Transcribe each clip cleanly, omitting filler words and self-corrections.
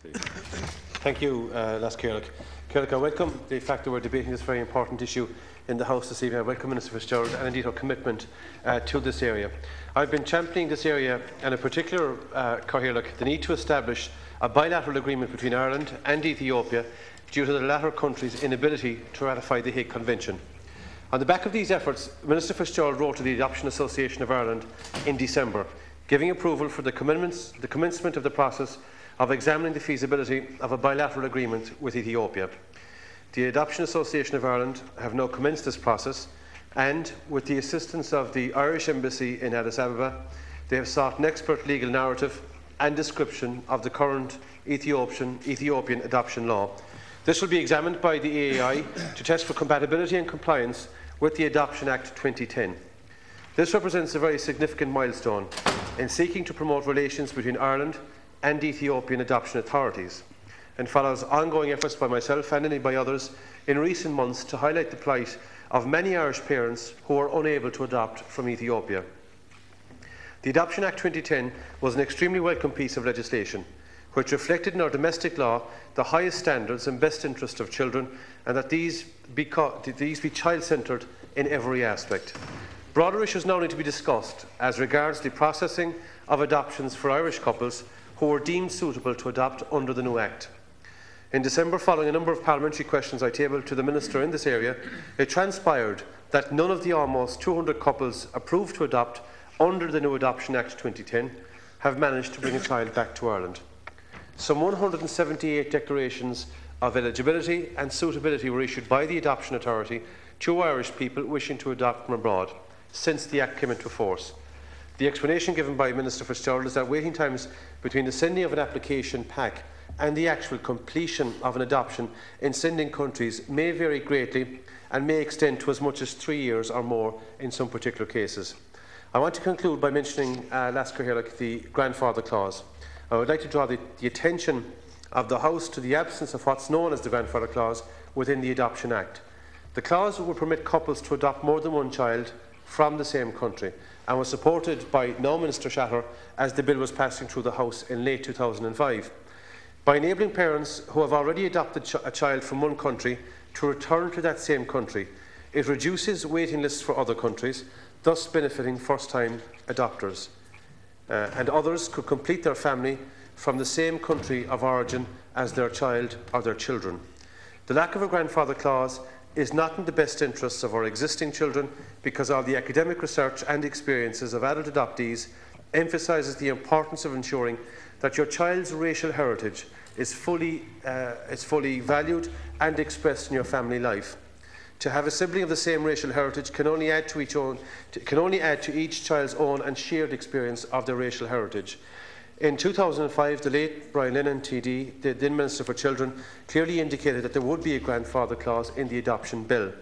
please. Thank you, Las Cearlaigh. Cearlaigh, I welcome the fact that we are debating this very important issue in the House this evening. I welcome Minister Fitzgerald and indeed her commitment to this area. I have been championing this area, and in particular, Cearlaigh, the need to establish a bilateral agreement between Ireland and Ethiopia due to the latter country's inability to ratify the Hague Convention. On the back of these efforts, Minister Fitzgerald wrote to the Adoption Association of Ireland in December, giving approval for the commencement of the process of examining the feasibility of a bilateral agreement with Ethiopia. The Adoption Association of Ireland have now commenced this process, and with the assistance of the Irish Embassy in Addis Ababa, they have sought an expert legal narrative and description of the current Ethiopian adoption law. This will be examined by the EAI to test for compatibility and compliance with the Adoption Act 2010. This represents a very significant milestone in seeking to promote relations between Ireland and Ethiopian adoption authorities, and follows ongoing efforts by myself and indeed by others in recent months to highlight the plight of many Irish parents who are unable to adopt from Ethiopia. The Adoption Act 2010 was an extremely welcome piece of legislation, which reflected in our domestic law the highest standards and best interest of children, and that these be child-centred in every aspect. Broader issues now need to be discussed as regards the processing of adoptions for Irish couples who were deemed suitable to adopt under the new Act. In December, following a number of parliamentary questions I tabled to the Minister in this area, it transpired that none of the almost 200 couples approved to adopt under the new Adoption Act 2010 have managed to bring a child back to Ireland. Some 178 declarations of eligibility and suitability were issued by the Adoption Authority to Irish people wishing to adopt from abroad since the Act came into force. The explanation given by Minister Fitzgerald is that waiting times between the sending of an application pack and the actual completion of an adoption in sending countries may vary greatly and may extend to as much as 3 years or more in some particular cases. I want to conclude by mentioning, Las Cearlaigh, the grandfather clause. I would like to draw the attention of the House to the absence of what's known as the grandfather clause within the Adoption Act. The clause would permit couples to adopt more than one child from the same country, and was supported by now Minister Shatter as the bill was passing through the House in late 2005. By enabling parents who have already adopted a child from one country to return to that same country, it reduces waiting lists for other countries, thus benefiting first-time adopters. And others could complete their family from the same country of origin as their child or their children. The lack of a grandfather clause is not in the best interests of our existing children, because all the academic research and experiences of adult adoptees emphasises the importance of ensuring that your child's racial heritage is fully valued and expressed in your family life. To have a sibling of the same racial heritage can only add to each child's own and shared experience of their racial heritage. In 2005, the late Brian Lennon TD, the then Minister for Children, clearly indicated that there would be a grandfather clause in the adoption bill.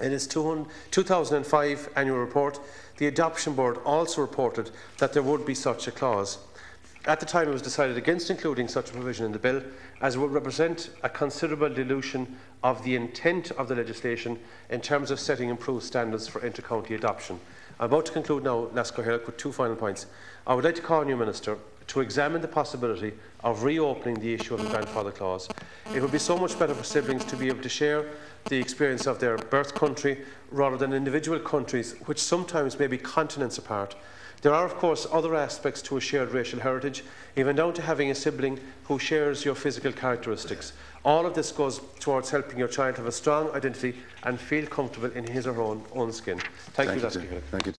In its 2005 annual report, the Adoption Board also reported that there would be such a clause. At the time, it was decided against including such a provision in the bill, as it would represent a considerable dilution of the intent of the legislation in terms of setting improved standards for inter-county adoption. I'm about to conclude now, Las Cearlaigh, with 2 final points. I would like to call on you, Minister, to examine the possibility of reopening the issue of the grandfather clause. It would be so much better for siblings to be able to share the experience of their birth country rather than individual countries, which sometimes may be continents apart. There are, of course, other aspects to a shared racial heritage, even down to having a sibling who shares your physical characteristics. All of this goes towards helping your child have a strong identity and feel comfortable in his or her own skin. Thank you, Las Cearlaigh.